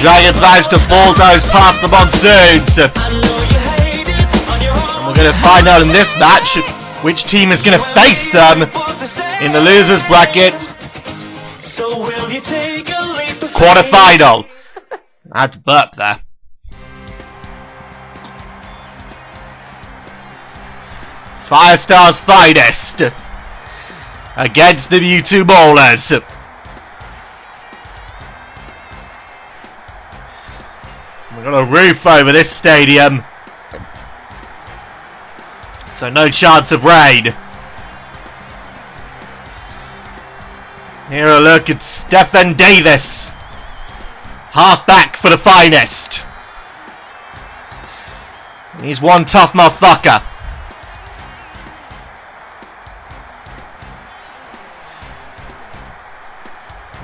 Dragons managed to bulldoze past the monsoons. And we're going to find out in this match which team is going to face them in the losers bracket quarterfinal. I had to burp there. Firestar's finest against the Mewtwo Maulers. We've got a roof over this stadium, so no chance of rain. Here a look at Stephen Davis, halfback for the finest. He's one tough motherfucker.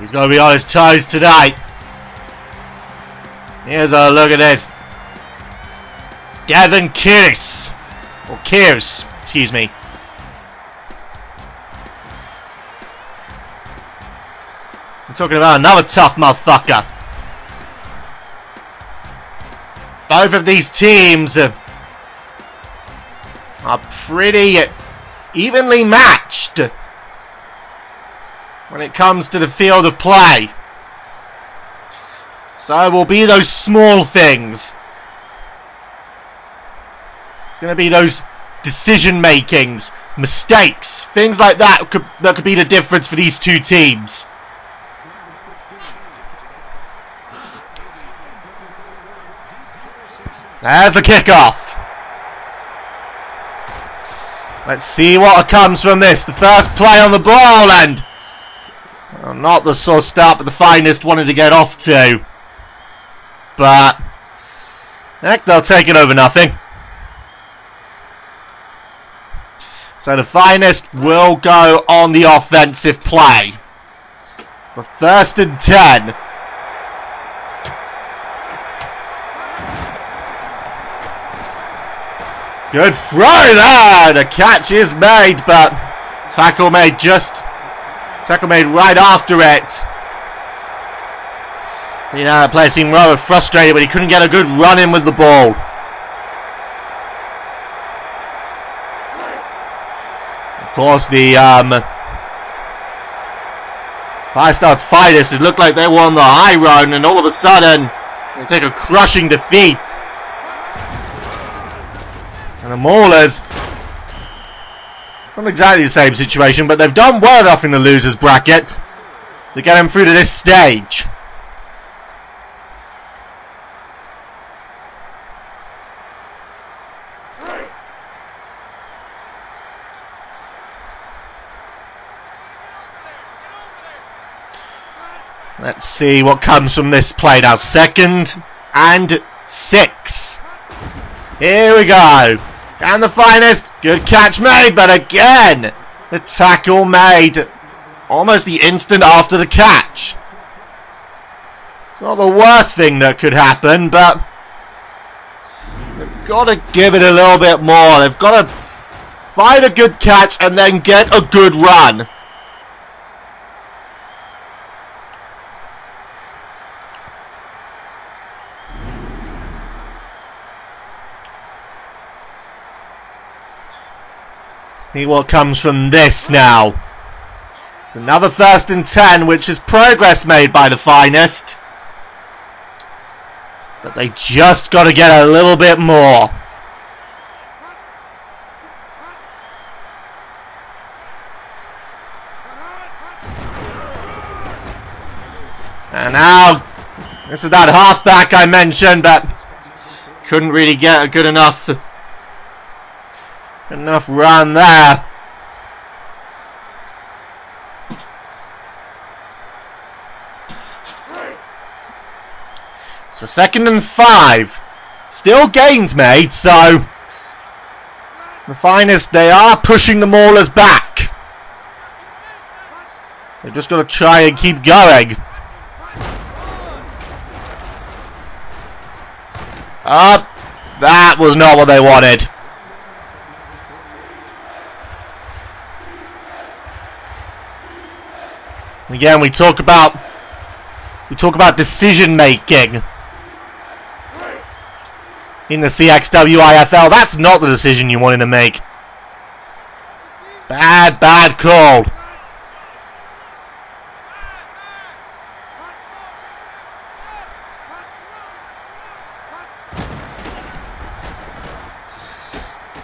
He's going to be on his toes tonight. Here's a look at this. Devin Kears. Or Kears, excuse me. I'm talking about another tough motherfucker. Both of these teams are pretty evenly matched when it comes to the field of play. So it will be those small things. It's going to be those decision makings, mistakes, things like that could be the difference for these two teams. There's the kickoff. Let's see what comes from this. The first play on the ball, and not the sort of start that the finest wanted to get off to. But heck, they'll take it over nothing. So the finest will go on the offensive play. But 1st and 10. Good throw there! The catch is made, but tackle made right after it. So, you know, the player seemed rather frustrated, but he couldn't get a good run in with the ball. Of course, the Firestar's finest, it looked like they were on the high run, and all of a sudden, they take a crushing defeat. And the Maulers, not exactly the same situation, but they've done well enough in the losers bracket to get them through to this stage. Let's see what comes from this play now. 2nd and 6. Here we go. And the finest. Good catch made, but again, the tackle made almost the instant after the catch. It's not the worst thing that could happen, but they've got to give it a little bit more. They've got to find a good catch and then get a good run. See what comes from this now. It's another 1st and 10, which is progress made by the finest. But they just got to get a little bit more. And now, this is that halfback I mentioned, but couldn't really get a good enough run there. So 2nd and 5. Still gains made, so the finest, they are pushing the Maulers back. They've just got to try and keep going. That was not what they wanted. Again, we talk about We talk about decision making in the CXWIFL. That's not the decision you wanted to make. Bad call.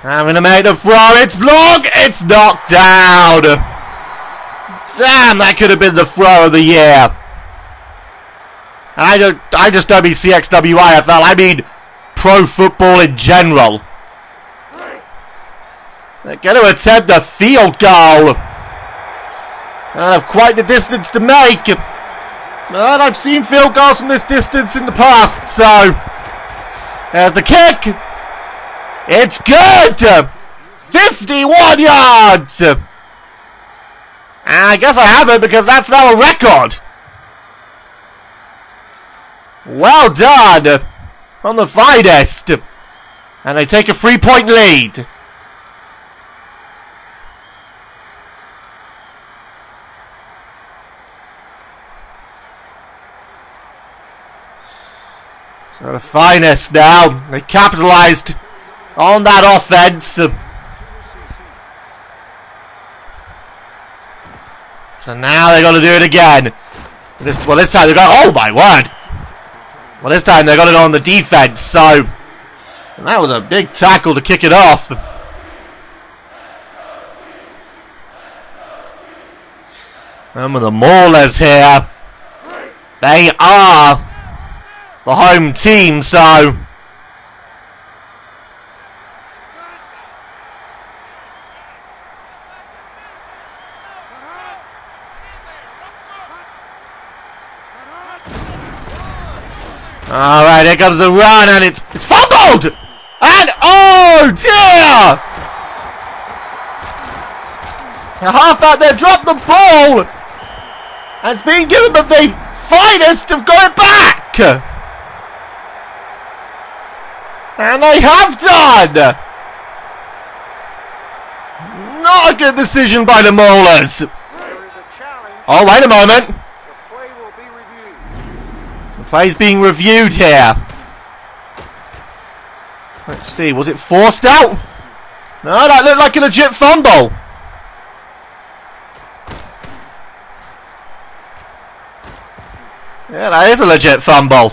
Having to make the throw. It's blocked. It's knocked down. Damn, that could have been the throw of the year. I just don't mean CXWIFL. I mean pro football in general. They're going to attempt a field goal. And have quite the distance to make. But I've seen field goals from this distance in the past, so there's the kick. It's good. 51 yards. And I guess I haven't, because that's now a record. Well done from the finest. And they take a 3-point lead. So the finest now, they capitalised on that offense. So now they're going to do it again. This time they've got, oh my word. Well, this time they got it on the defense, so and that was a big tackle to kick it off. Remember the Maulers here. They are the home team, so alright, here comes the run, and it's fumbled! And oh dear! The halfback there dropped the ball! And it's been given the finest of going back! And they have done! Not a good decision by the Maulers. Oh, wait a moment. The play's being reviewed here. Let's see, was it forced out? No, that looked like a legit fumble. Yeah, that is a legit fumble.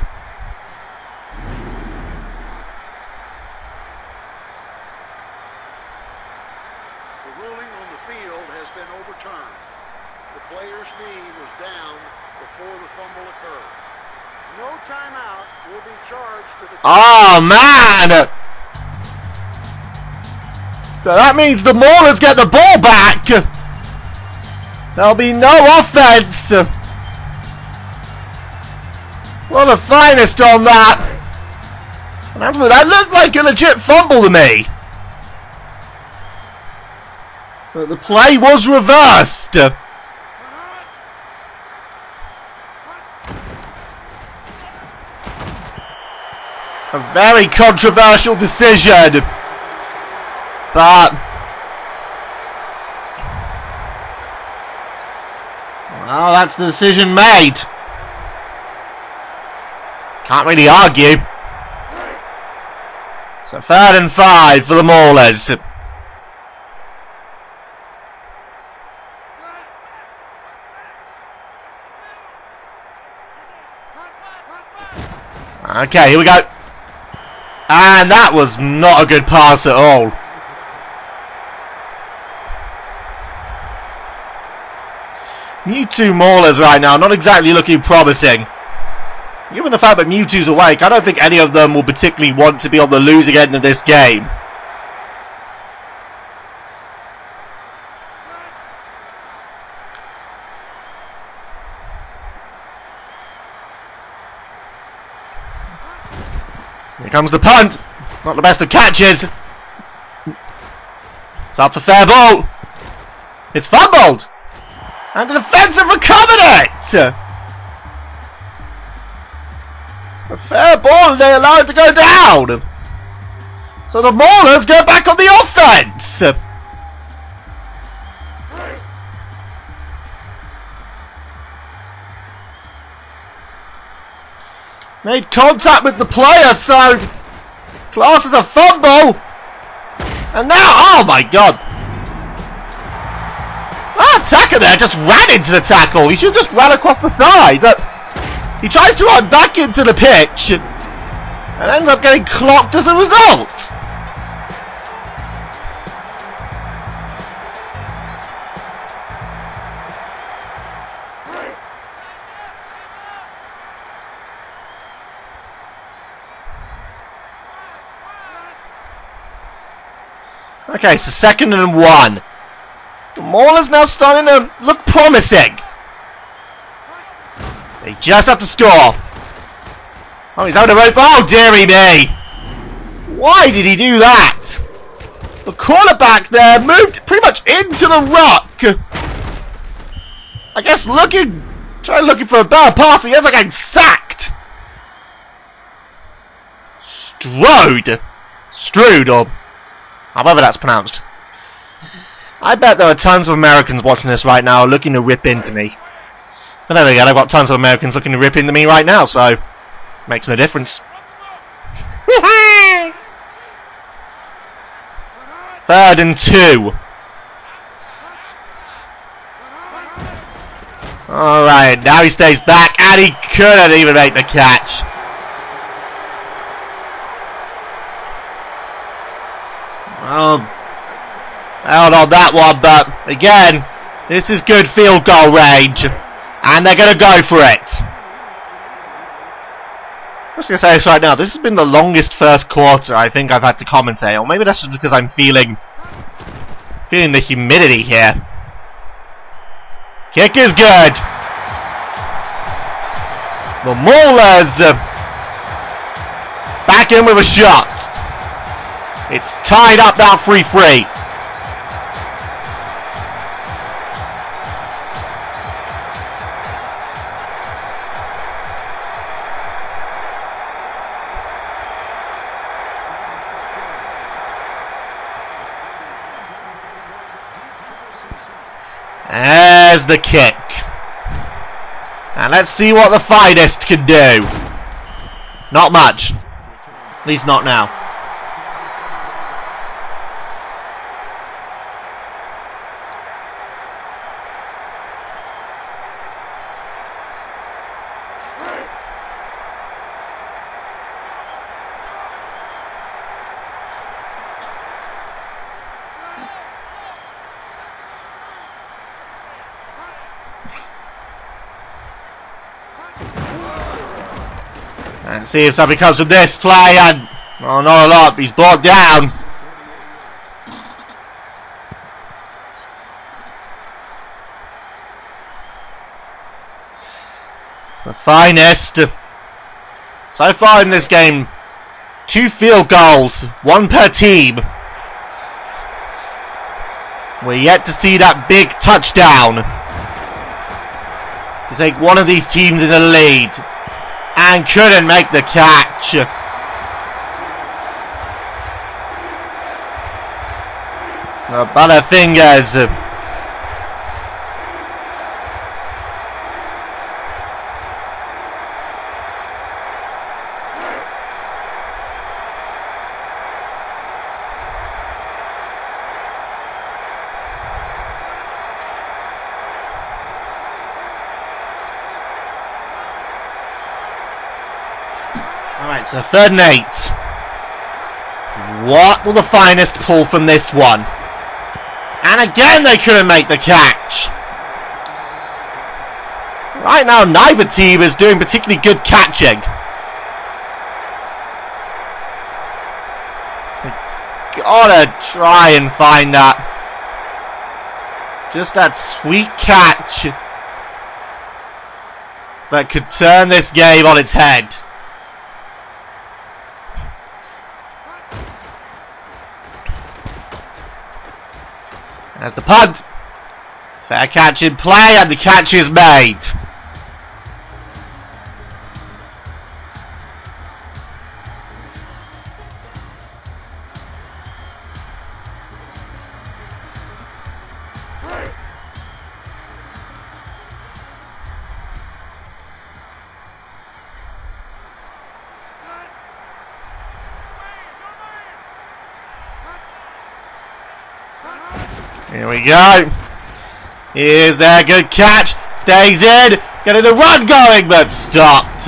The ruling on the field has been overturned. The player's knee was down before the fumble occurred. No timeout will be charged to the... Oh, man! So that means the Maulers get the ball back. There'll be no offense. Well, the finest on that. And that looked like a legit fumble to me. But the play was reversed. A very controversial decision. But well, that's the decision made. Can't really argue. So 3rd and 5 for the Maulers. Okay, here we go. And that was not a good pass at all. Mewtwo Maulers right now, not exactly looking promising. Given the fact that Mewtwo's awake, I don't think any of them will particularly want to be on the losing end of this game. Here comes the punt. Not the best of catches. It's up for fair ball. It's fumbled. And the defense have recovered it. A fair ball, and they allow it to go down. So the Maulers go back on the offense. Made contact with the player, so class as a fumble. And now, oh my god. That attacker there just ran into the tackle. He should have just ran across the side, but he tries to run back into the pitch and ends up getting clocked as a result. Okay, so 2nd and 1. The Maulers now starting to look promising. They just have to score. Oh, he's out of rope. Oh, dearie me. Why did he do that? The cornerback there moved pretty much into the ruck. I guess trying looking for a better pass. He ends up getting sacked. Strode, or however that's pronounced. I bet there are tons of Americans watching this right now looking to rip into me. But then again, I've got tons of Americans looking to rip into me right now, so makes no difference. 3rd and 2. Alright, now he stays back, and he couldn't even make the catch. Well, out on that one, but again, this is good field goal range, and they're going to go for it. I'm just going to say this right now, this has been the longest first quarter I think I've had to commentate, or maybe that's just because I'm feeling the humidity here. Kick is good. The Maulers back in with a shot. It's tied up now, 3-3. There's the kick. And let's see what the finest can do. Not much. At least not now. And see if something comes from this play, and oh, not a lot. He's brought down. The finest. So far in this game, 2 field goals, 1 per team. We're yet to see that big touchdown to take one of these teams in the lead. And couldn't make the catch. The Butterfingers. Alright, so 3rd and 8. What will the finest pull from this one? And again they couldn't make the catch. Right now neither team is doing particularly good catching. We gotta try and find that. Just that sweet catch that could turn this game on its head. There's the punt. Fair catch in play, and the catch is made. Here we go. Here's their good catch. Stays in. Getting the run going, but stopped.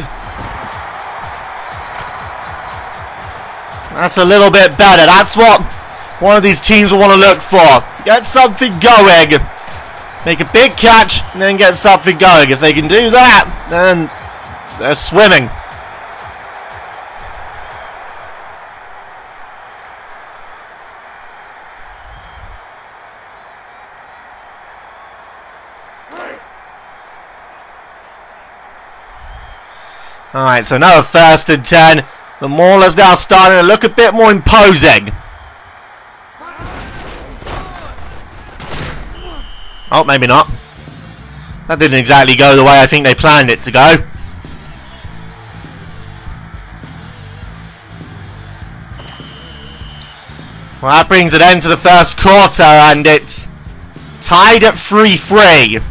That's a little bit better. That's what one of these teams will want to look for. Get something going. Make a big catch and then get something going. If they can do that, then they're swimming. Alright, so now 1st and 10. The Maulers now starting to look a bit more imposing. Oh, maybe not. That didn't exactly go the way I think they planned it to go. Well, that brings an end to the first quarter, and it's tied at 3-3.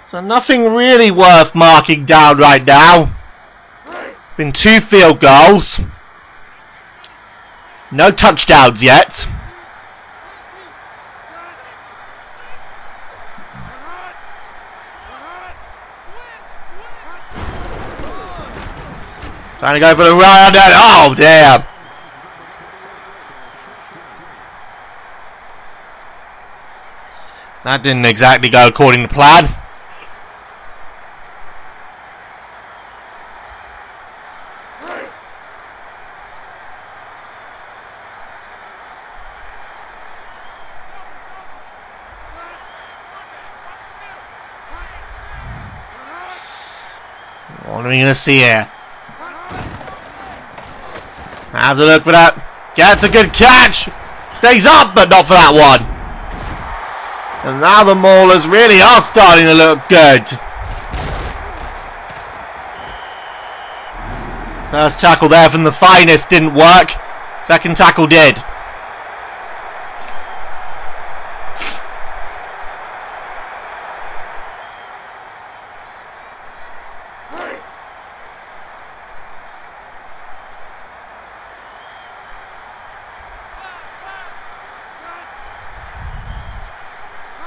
So nothing really worth marking down right now. It's been 2 field goals. No touchdowns yet. Trying to go for the run, and oh dear. That didn't exactly go according to plan. What are we going to see here? Have a look for that. Gets a good catch. Stays up, but not for that one. And now the Maulers really are starting to look good. First tackle there from the Finest didn't work. Second tackle did.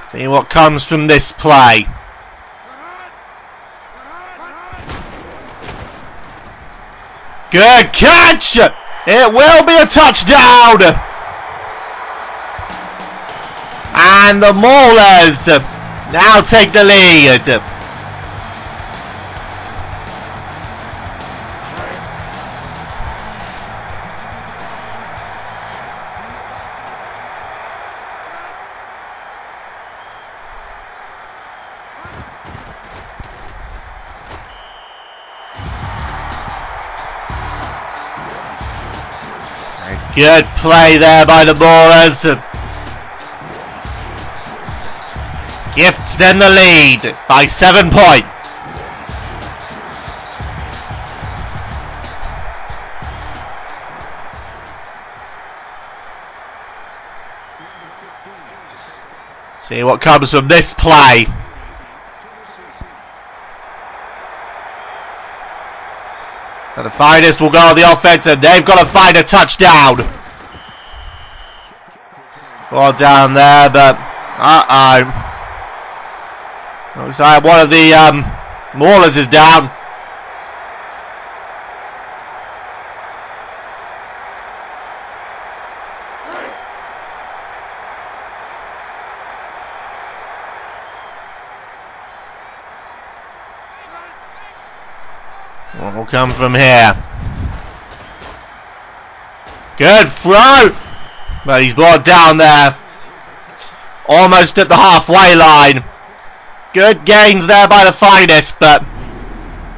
See what comes from this play. Good catch! It will be a touchdown! And the Maulers now take the lead. Good play there by the Maulers. Gifts them the lead by 7 points. See what comes from this play. So the Finest will go on the offense, and they've got to find a touchdown. Ball down there, but looks like one of the Maulers is down. What will come from here? Good throw! But he's brought down there. Almost at the halfway line. Good gains there by the Finest, but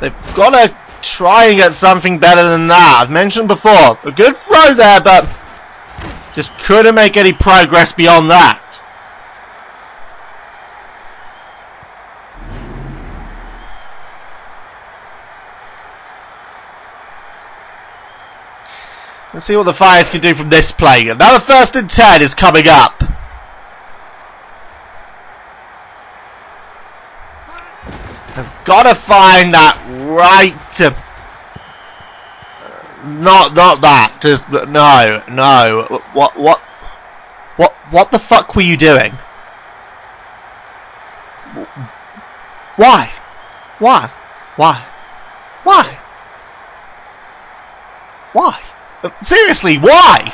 they've got to try and get something better than that. I've mentioned before, a good throw there, but just couldn't make any progress beyond that. Let's see what the Fires can do from this play. Now the 1st and 10 is coming up. They've got to find that Not that. Just no. What the fuck were you doing? Why? Seriously, why?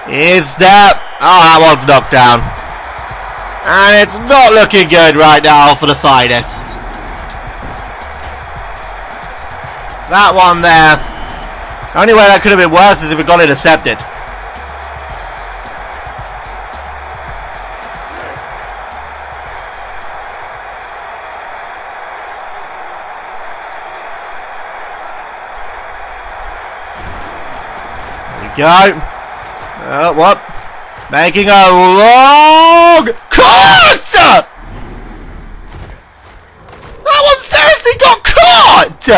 Is that? Oh, that one's knocked down. And it's not looking good right now for the Finest. That one there. The only way that could have been worse is if it got intercepted. There we go. What? Making a long cut! That one seriously got caught!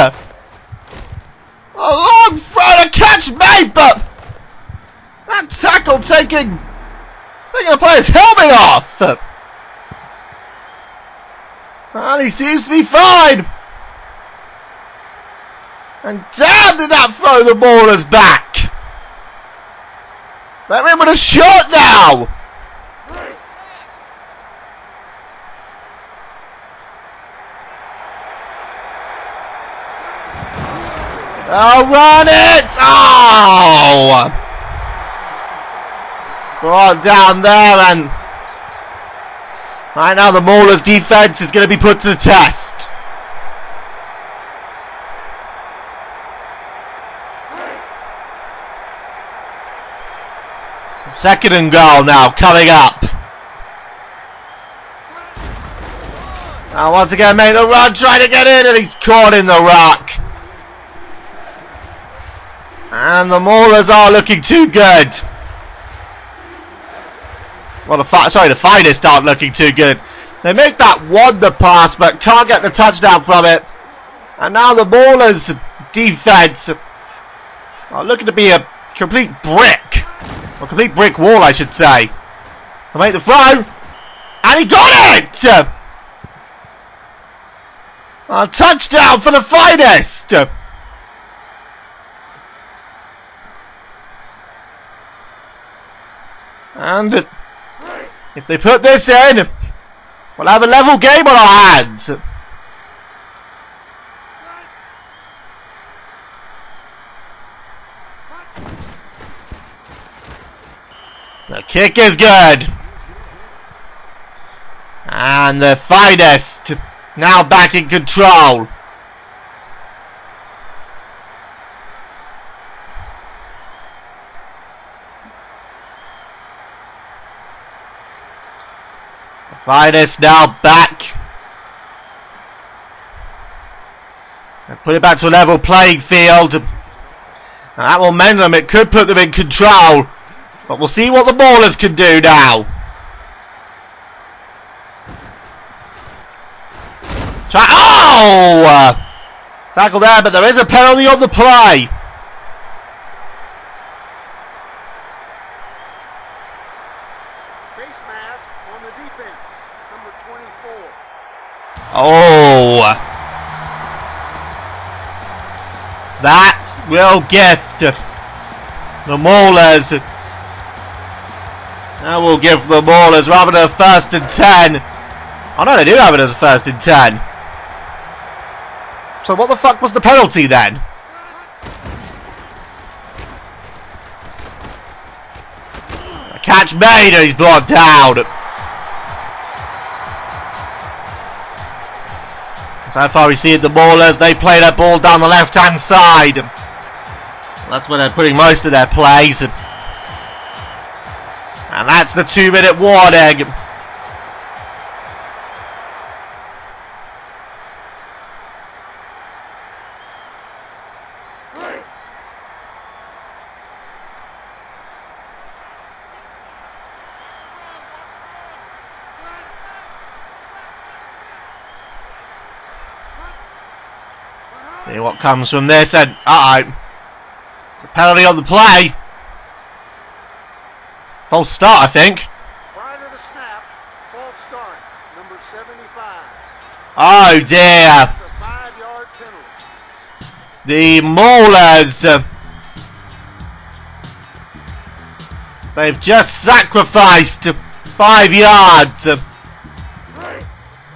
A long throw to catch mate, but that tackle taking the player's helmet off! And he seems to be fine! And damn, did that throw the Maulers back! They're in with a shot now! Oh, run it! Oh! Brought down there, and right now the Maulers' defense is going to be put to the test. Second and goal now, coming up. Now once again make the run, trying to get in, and he's caught in the rock. And the Maulers are looking too good. Well, the Finest aren't looking too good. They make that wonder pass, but can't get the touchdown from it. And now the Maulers' defense are looking to be a complete brick. A complete brick wall, I should say. I make the throw, and he got it! A touchdown for the Finest! And if they put this in, we'll have a level game on our hands. The kick is good. And the Finest now back in control. The Finest now back. And put it back to a level playing field. Now that momentum, it could put them in control. But we'll see what the Maulers can do now. Tackle there, but there is a penalty on the play. Face mask on the defense, number 24. Oh. That will gift the Maulers. That will give the Maulers rather than a 1st and 10. Oh no, they do have it as a 1st and 10. So what the fuck was the penalty then? A catch made and he's brought down. So far we see it, the Maulers, they play that ball down the left hand side. That's where they're putting most of their plays. And that's the 2-minute warning. See what comes from this, and it's a penalty on the play. False start, I think. Prior to the snap, false start, number 75. Oh dear. It's a The Maulers. They've just sacrificed 5 yards.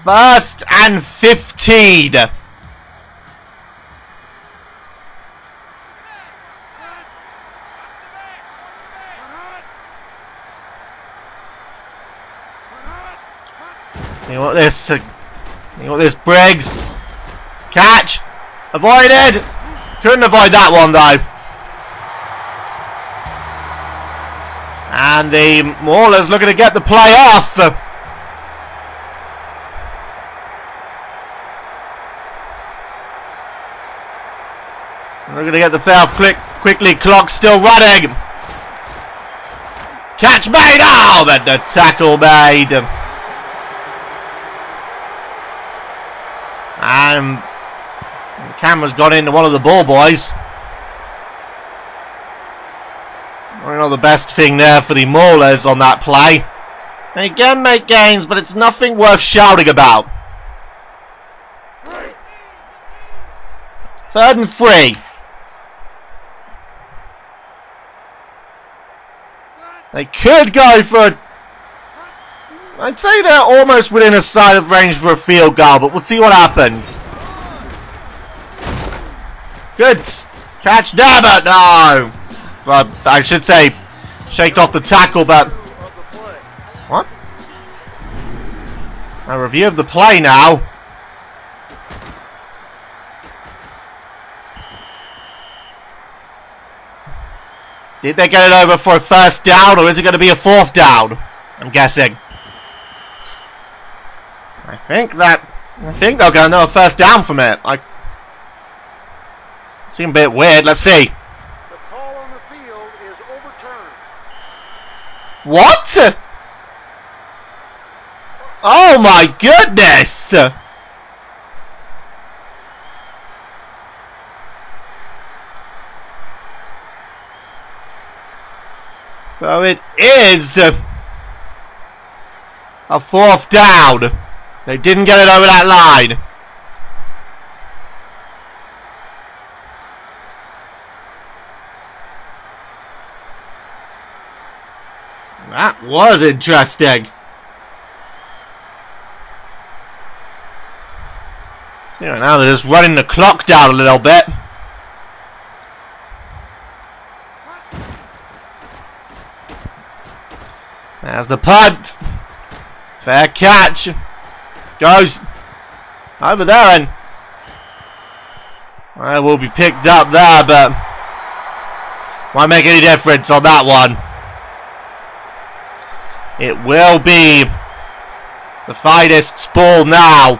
1st and 15. See what this Briggs. Catch. Avoided. Couldn't avoid that one though. And the Maulers looking to get the play off. Looking to get the foul quickly. Clock still running. Catch made. Oh, but the tackle made. And the camera's gone into one of the ball boys. Not the best thing there for the Maulers on that play. They again make gains, but it's nothing worth shouting about. 3rd and 3. They could go for a... I'd say they're almost within a side of range for a field goal, but we'll see what happens. Good catch there, but no. Well, I should say, shaked off the tackle, but... What? A review of the play now. Did they get it over for a 1st down, or is it going to be a 4th down? I'm guessing. I think they'll get another 1st down from it. Seems a bit weird. Let's see. What? Oh my goodness! So it is a 4th down. They didn't get it over that line. That was interesting. See right now they're just running the clock down a little bit. There's the punt. Fair catch. Goes over there and well, will be picked up there, but won't make any difference on that one. It will be the finest ball now.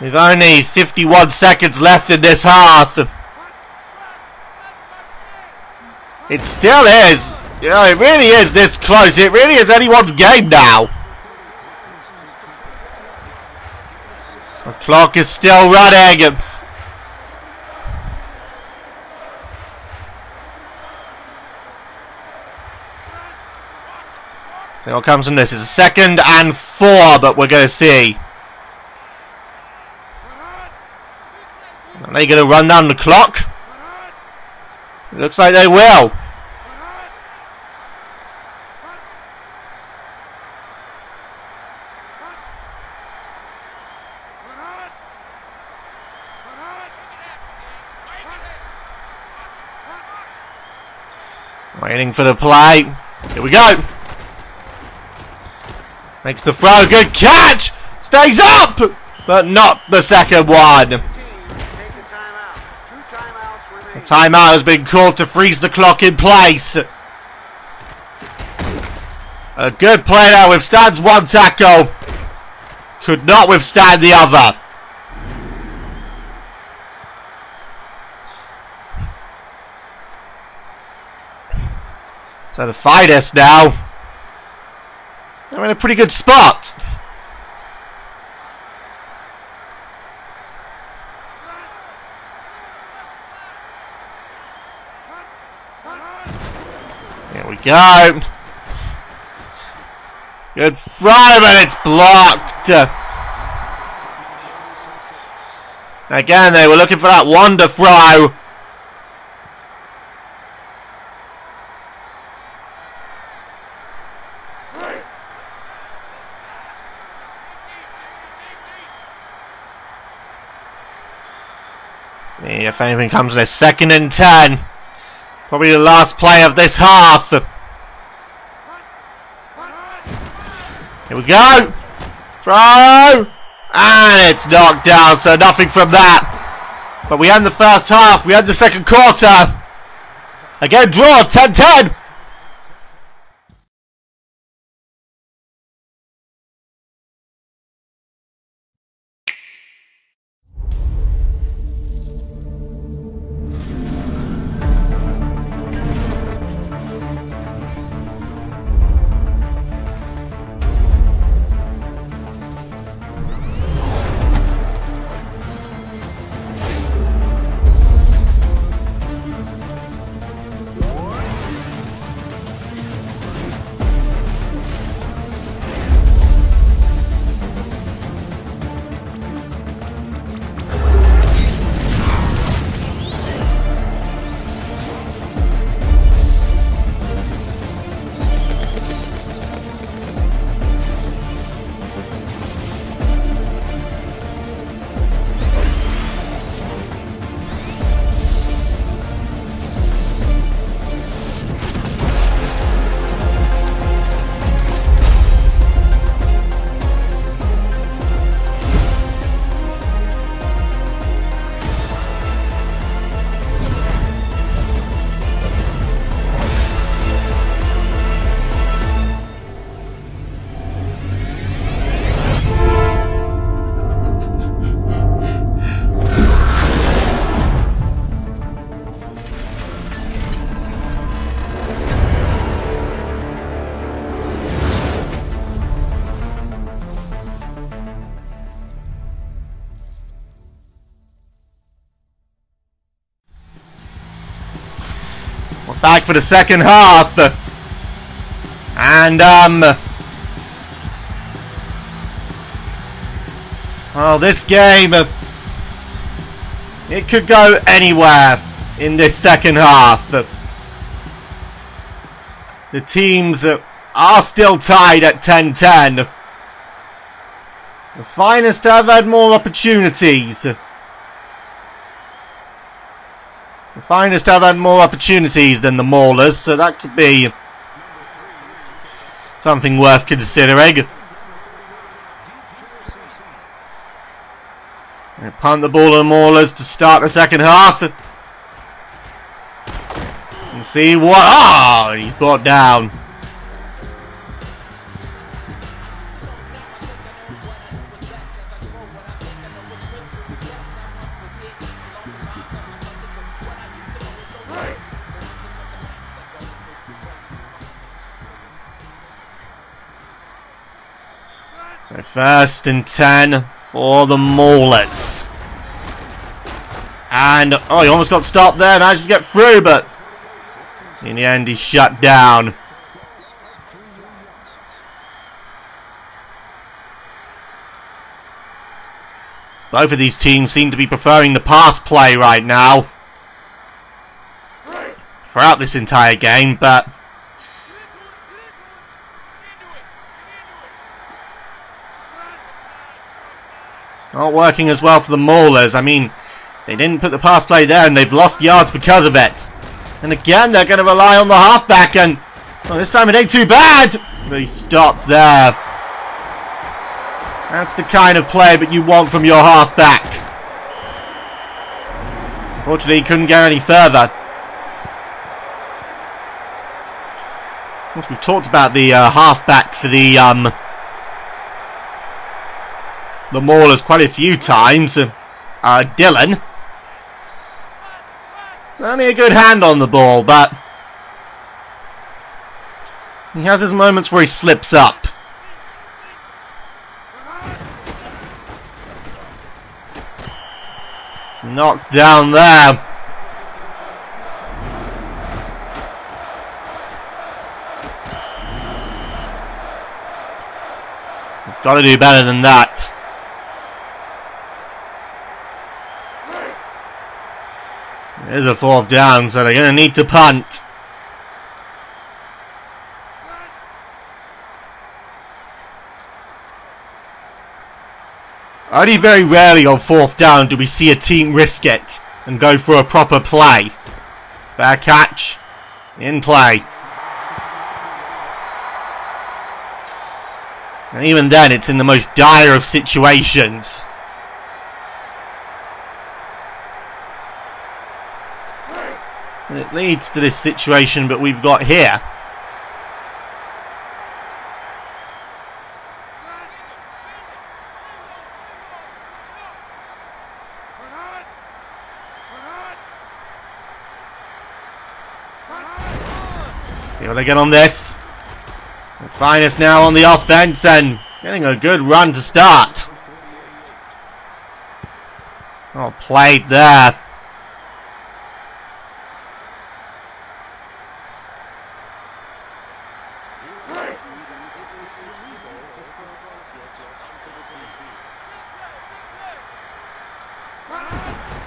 We've only 51 seconds left in this half. It still is. You know, it really is this close. It really is anyone's game now. The clock is still running. So what comes from this is a 2nd and 4, but we're going to see. Are they going to run down the clock? It looks like they will. Waiting for the play. Here we go. Makes the throw. Good catch. Stays up, but not the 2nd one. The timeout has been called to freeze the clock in place. A good play there. Withstands one tackle. Could not withstand the other. So the finest now, they're in a pretty good spot. Here we go. Good throw, but it's blocked. Again, they were looking for that wonder throw. See if anything comes in a 2nd and 10. Probably the last play of this half. Here we go. Throw. And it's knocked down, so nothing from that. But we end the first half. We end the 2nd quarter. Again, draw 10-10. We're back for the 2nd half. And, well, this game, it could go anywhere in this 2nd half. The teams are still tied at 10-10. The Finest have had more opportunities. The Finest have had more opportunities than the Maulers, so that could be something worth considering. They punt the ball to the Maulers to start the 2nd half. And see what... Ah! He's brought down. So 1st and 10 for the Maulers. And, oh, he almost got stopped there, managed to get through, but in the end he's shut down. Both of these teams seem to be preferring the pass play right now throughout this entire game, but not working as well for the Maulers. I mean, they didn't put the pass play there and they've lost yards because of it. And again, they're going to rely on the halfback, and well, this time it ain't too bad. But he stopped there. That's the kind of play that you want from your halfback. Unfortunately, he couldn't get any further. Of course, we've talked about the halfback for the Maulers quite a few times. Dylan. It's only a good hand on the ball, but he has his moments where he slips up. It's knocked down there. Got to do better than that. There's a 4th down, so they're going to need to punt. Only very rarely on 4th down do we see a team risk it and go for a proper play. Fair catch. In play. And even then, it's in the most dire of situations. And it leads to this situation that we've got here. See what they get on this. The Finest now on the offense and getting a good run to start. Oh, played there.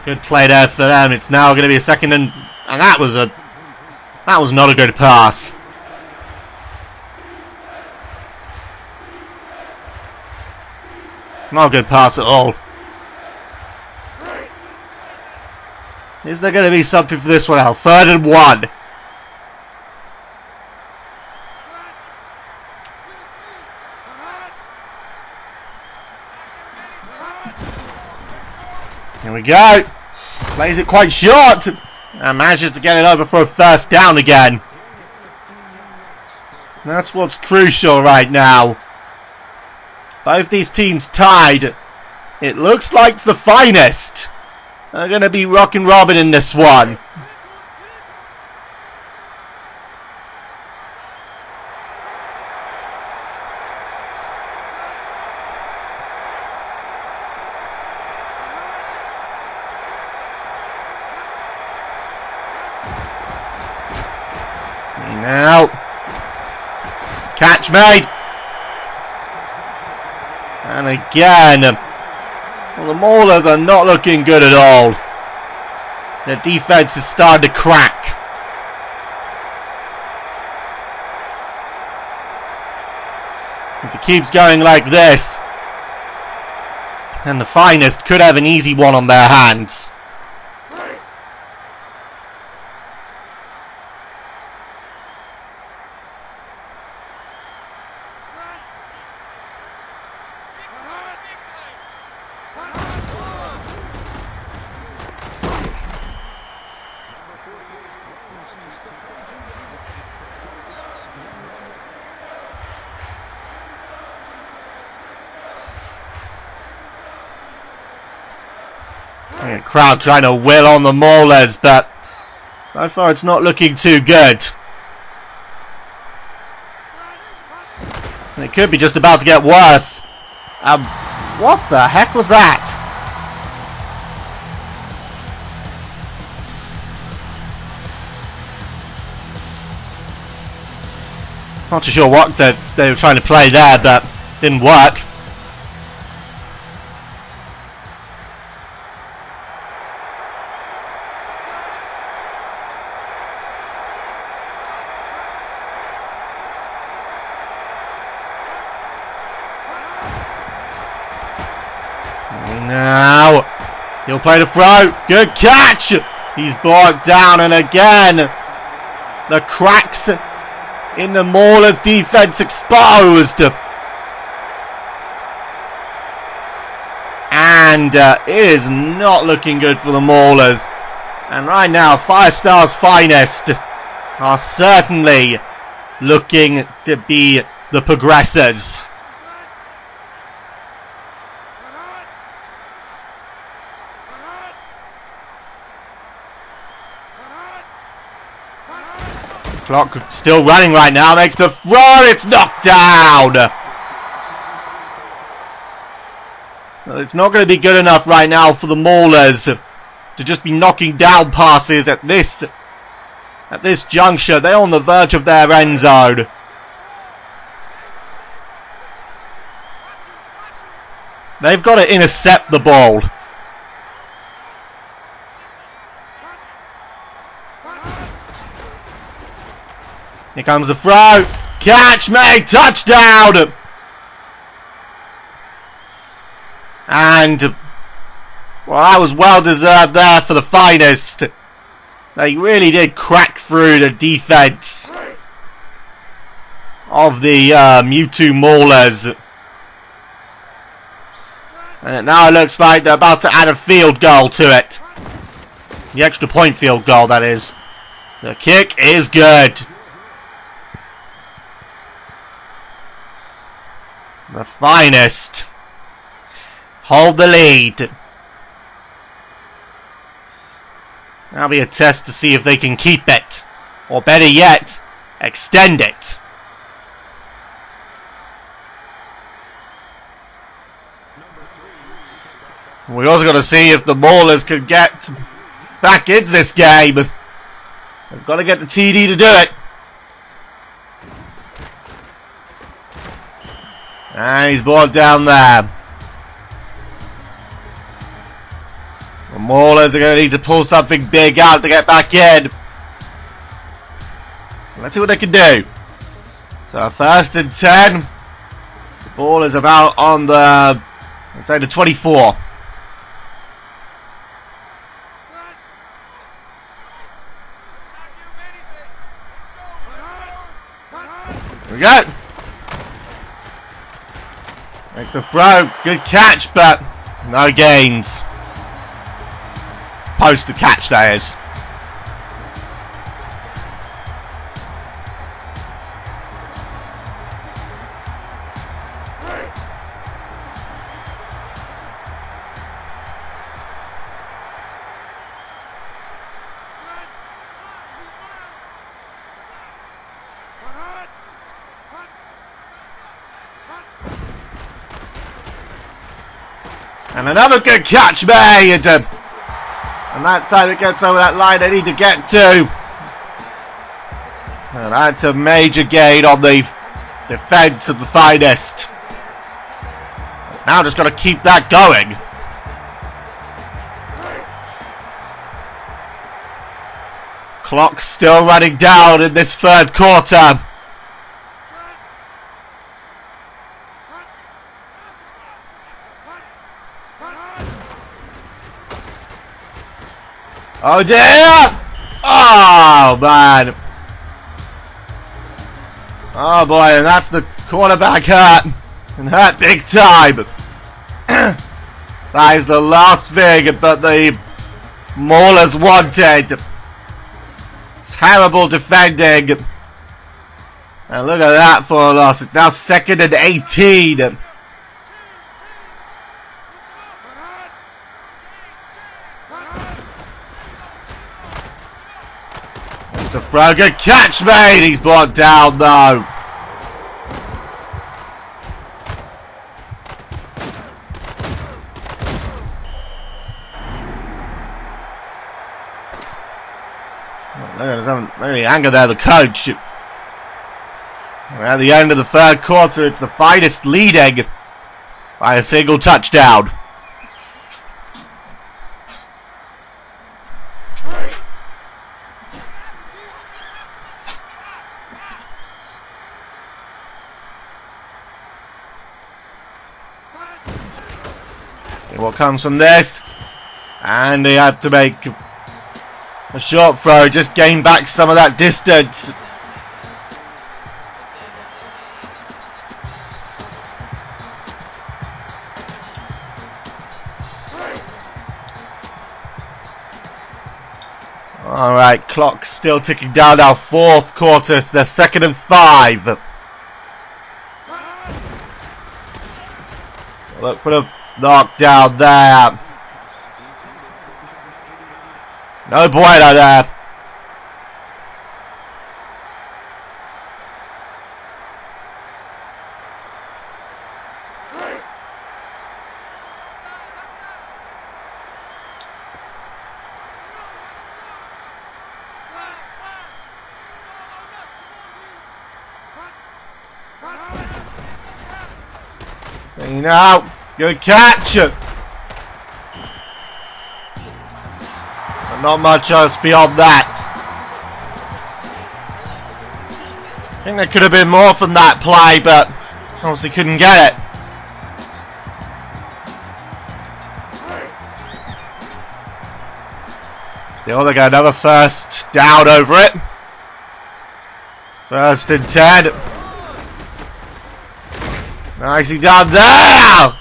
Good play there for them. It's now going to be a second and that was not a good pass. Not a good pass at all. Is there going to be something for this one now? 3rd and 1. Here we go. Plays it quite short. And manages to get it over for a 1st down again. That's what's crucial right now. Both these teams tied. It looks like the Finest are going to be rockin' Robin in this one. See now. Catch made. And again, well, the Maulers are not looking good at all. Their defense is starting to crack. If it keeps going like this, then the Finest could have an easy one on their hands. Crowd trying to will on the Maulers, but so far it's not looking too good. It could be just about to get worse. What the heck was that? Not too sure what they were trying to play there, but didn't work. Now, he'll play the throw. Good catch. He's brought down, and again, the cracks in the Maulers' defense exposed. And it is not looking good for the Maulers. And right now, Firestar's Finest are certainly looking to be the progressors. Clock still running right now, makes the throw, it's knocked down! Well, it's not going to be good enough right now for the Maulers to just be knocking down passes at this juncture. They're on the verge of their end zone. They've got to intercept the ball. Here comes the throw. Catch me! Touchdown! And, well, that was well deserved there for the Finest. They really did crack through the defense of the Mewtwo Maulers. And it now looks like they're about to add a field goal to it. The extra point field goal, that is. The kick is good. The Finest hold the lead. That'll be a test to see if they can keep it. Or better yet, extend it. We also got to see if the Maulers can get back into this game. They've got to get the TD to do it. And he's brought down there. The Maulers are going to need to pull something big out to get back in. Let's see what they can do. So 1st and 10. The ball is about on the, let's say, the 24. Here we go. Makes the throw. Good catch, but no gains. Post the catch, that is. And another good catch made. And that time it gets over that line they need to get to. And that's a major gain on the defense of the Finest. Now just got to keep that going. Clock's still running down in this 3rd quarter. Oh dear! Oh man! Oh boy, and that's the quarterback hurt, and hurt big time. That is the last thing that the Maulers wanted. Terrible defending. And look at that for a loss. It's now 2nd and 18. The throw, good catch made. He's brought down though. Look at the anger there, the coach. We're at the end of the 3rd quarter. It's the Finest leading by a single touchdown. See what comes from this. And they have to make a short throw, just gain back some of that distance. Alright, clock still ticking down now. 4th quarter, it's the 2nd and 5. Look for the knockdown there. No bueno there. Now, Good catch. But not much else beyond that. I think there could have been more from that play, but obviously couldn't get it. Still, they got another first down over it. 1st and 10. Nicely done there!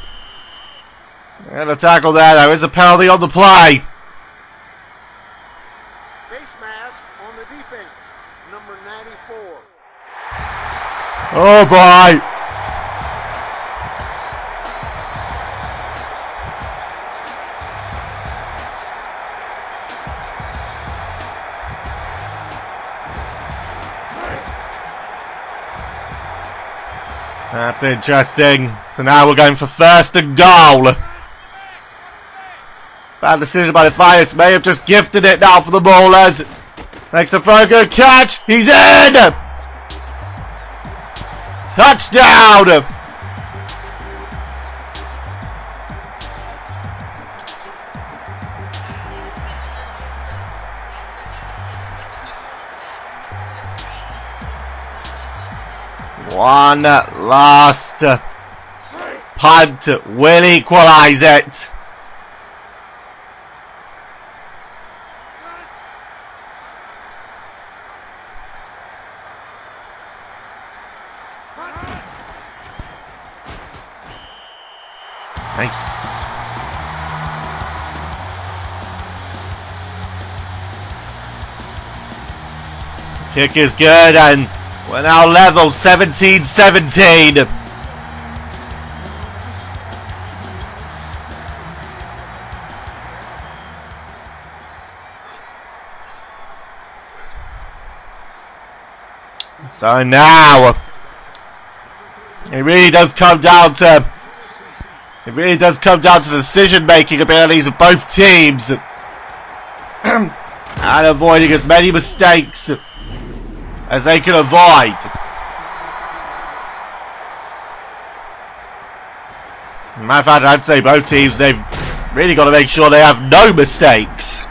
And a tackle there. There is a penalty on the play. Face mask on the defense, number 94. Oh boy! That's interesting. So now we're going for 1st and goal. Bad decision by the Fires. May have just gifted it now for the Maulers. Makes the throw, good catch. He's in! Touchdown! One last punt will equalise it. Nice. Kick is good and we're now level 17-17. So now it really does come down to the decision making abilities of both teams and avoiding as many mistakes as they can avoid. Matter of fact, I'd say both teams, they've really got to make sure they have no mistakes.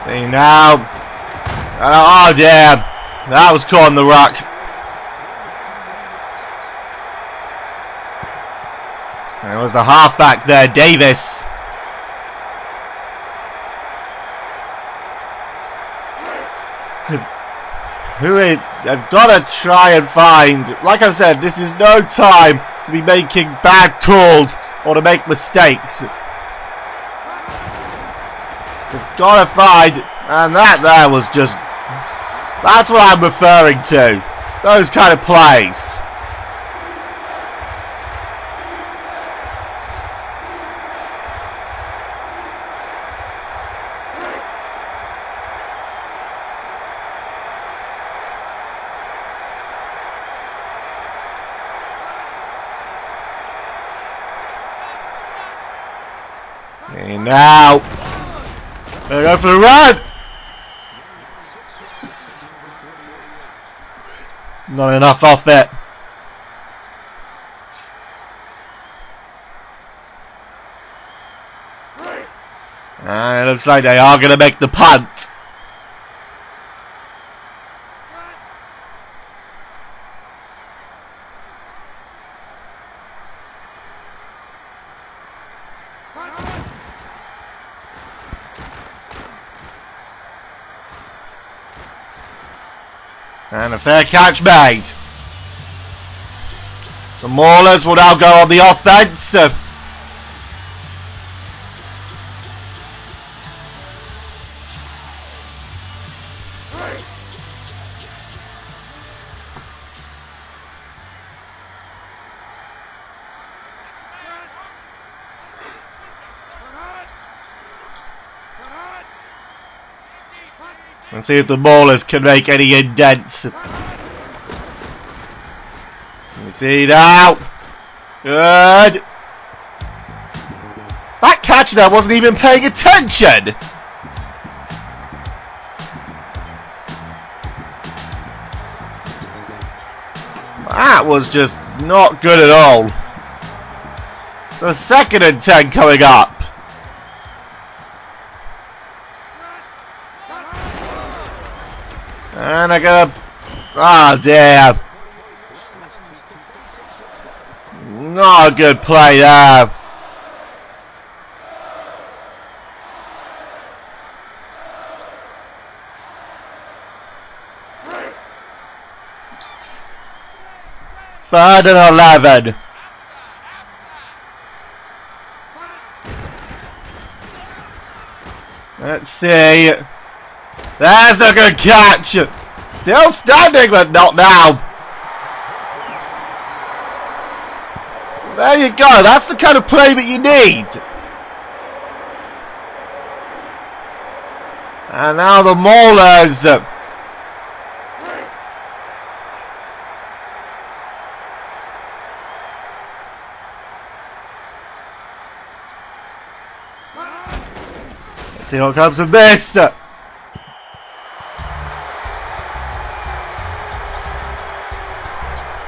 See now, oh damn, that was caught in the ruck. There was the halfback there, Davis. They've got to try and find, like I said, this is no time to be making bad calls or to make mistakes. We've got to find, and that there was just, that's what I'm referring to, those kind of plays. And now, gonna go for the run. Not enough off it. And it looks like they are gonna make the punt. And a fair catch made. The Maulers will now go on the offense. And see if the Maulers can make any indents. You see now. Good. That catcher there wasn't even paying attention. That was just not good at all. So 2nd and 10 coming up. And I gotta... Oh dear. Not a good play there. Third and 11. Let's see. There's the good catch. Still standing, but not now. There you go. That's the kind of play that you need. And now the Maulers. Let's see what comes of this.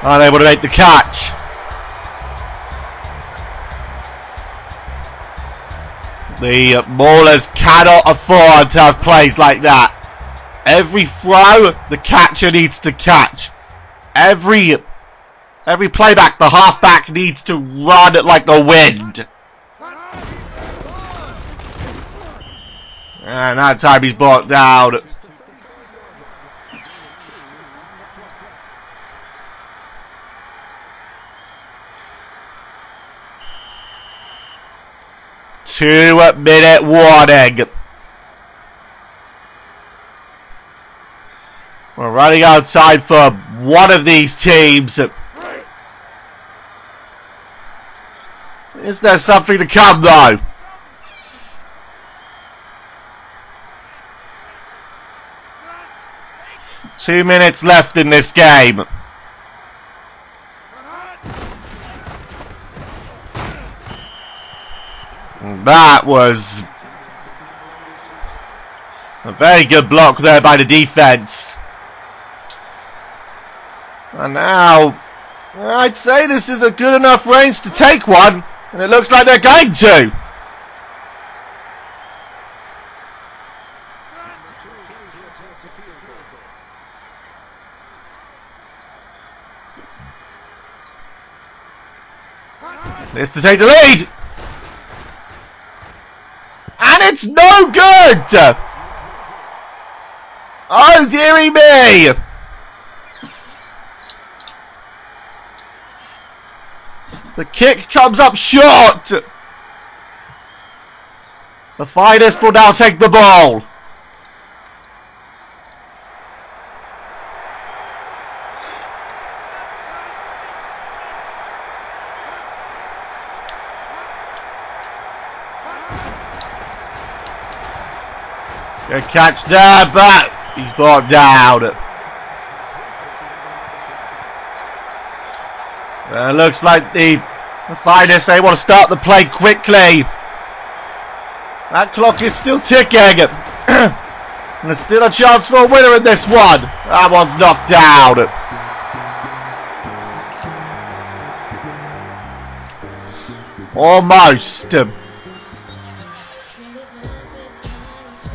Unable to make the catch. The Maulers cannot afford to have plays like that. Every throw, the catcher needs to catch. Every playback, the halfback needs to run like the wind. And that time he's brought down. Two-minute warning. We're running out of time for one of these teams. Is there something to come though? Two minutes left in this game. That was a very good block there by the defense. And now, I'd say this is a good enough range to take one, and it looks like they're going to. This to take the lead. And it's no good! Oh dearie me! The kick comes up short! The finest will now take the ball. Good catch there, but he's brought down. Looks like the finest, they want to start the play quickly. That clock is still ticking. And there's still a chance for a winner in this one. That one's knocked down. Almost.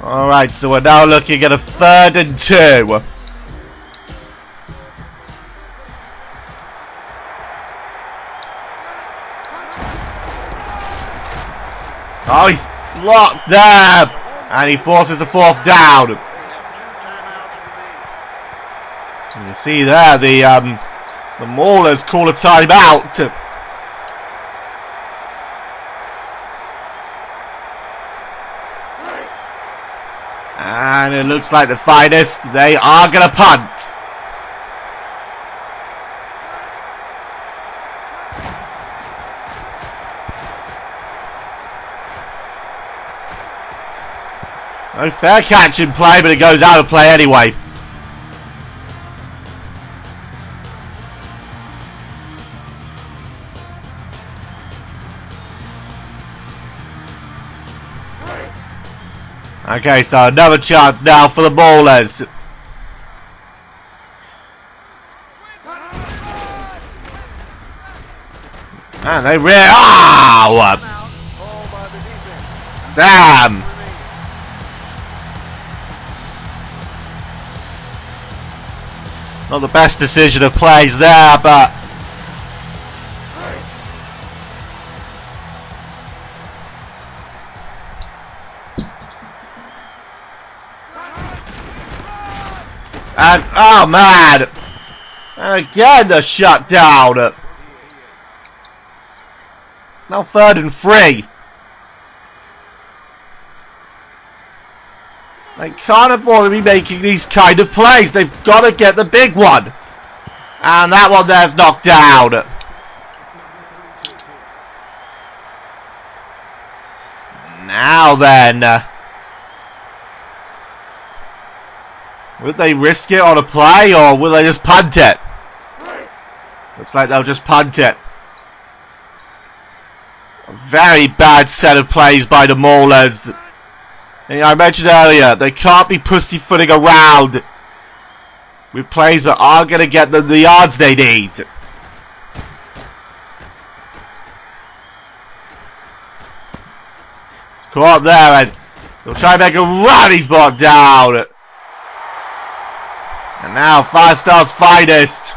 Alright, so we're now looking at a 3rd and 2. Oh, he's blocked there! And he forces the 4th down. You can see there, the Maulers call a timeout. And it looks like the finest, they are going to punt. No fair catch in play, but it goes out of play anyway. Okay, so another chance now for the Maulers. And they oh! Damn! Not the best decision of plays there, but and oh man! And again the shutdown. It's now 3rd and 3. They can't afford to be making these kind of plays. They've got to get the big one. And that one there's knocked down. Now then. Would they risk it on a play, or will they just punt it? Looks like they'll just punt it. A very bad set of plays by the Maulers. And I mentioned earlier, they can't be pussyfooting around with plays that are going to get them the yards they need. It's caught there, and they'll try and make a run. He's brought down. And now Firestar's finest.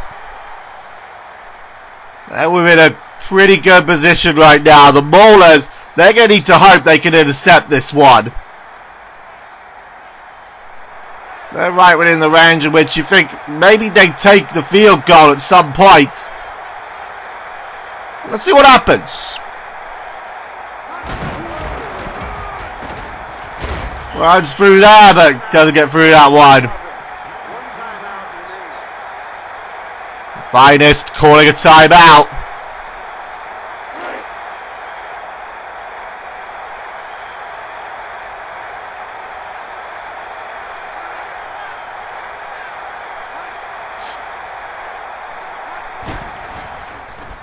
We're in a pretty good position right now. The Maulers, they're going to need to hope they can intercept this one. They're right within the range in which you think maybe they take the field goal at some point. Let's see what happens. Runs through there, but doesn't get through that one. Finest calling a timeout.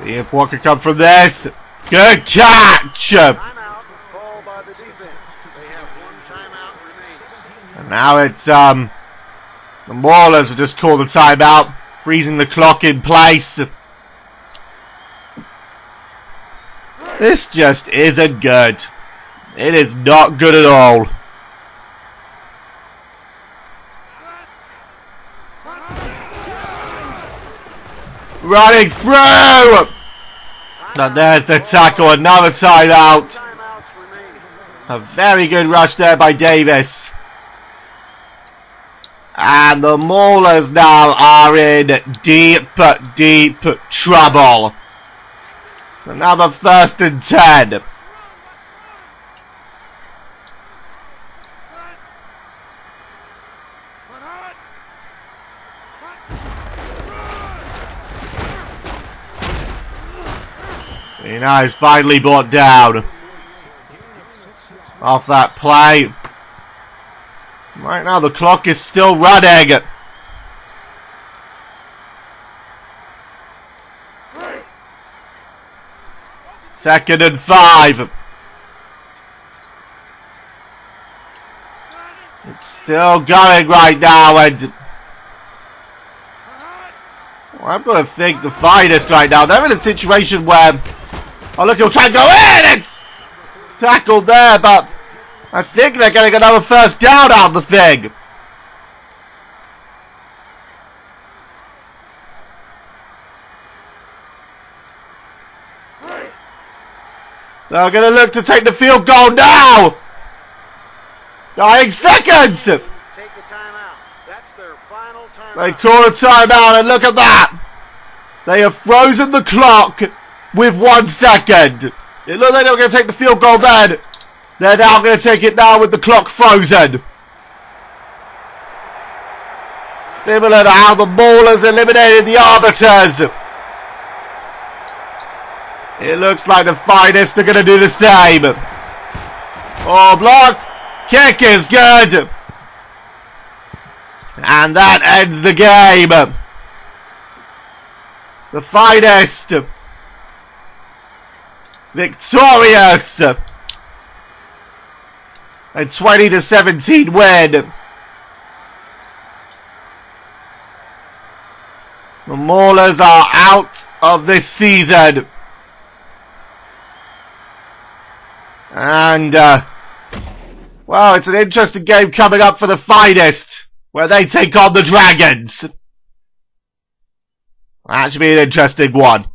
See if what can come from this. Good catch! Timeout, call by the defense. They have 1 timeout remaining. And now it's the Maulers will just call the timeout, freezing the clock in place. This just isn't good. It is not good at all. Running through! And there's the tackle, another timeout. A very good rush there by Davis. And the Maulers now are in deep, deep trouble. Another 1st and 10. See, now he's finally brought down. Off that play. Right now the clock is still running. Second and 5. It's still going right now, and I'm going to think the finest right now. They're in a situation where, oh look, he'll try and go in. It's tackled there, but I think they're getting another 1st down out of the thing. They're going to look to take the field goal now. Dying seconds. Take the timeout. That's their final timeout. They call a timeout, and look at that. They have frozen the clock with 1 second. It looked like they were going to take the field goal then. They're now going to take it now with the clock frozen. Similar to how the Maulers eliminated the Arbiters. It looks like the finest are going to do the same. Oh, blocked. Kick is good. And that ends the game. The Finest victorious. A 20-17 win. The Maulers are out of this season. And, well, it's an interesting game coming up for the Finest, where they take on the Dragons. That should be an interesting one.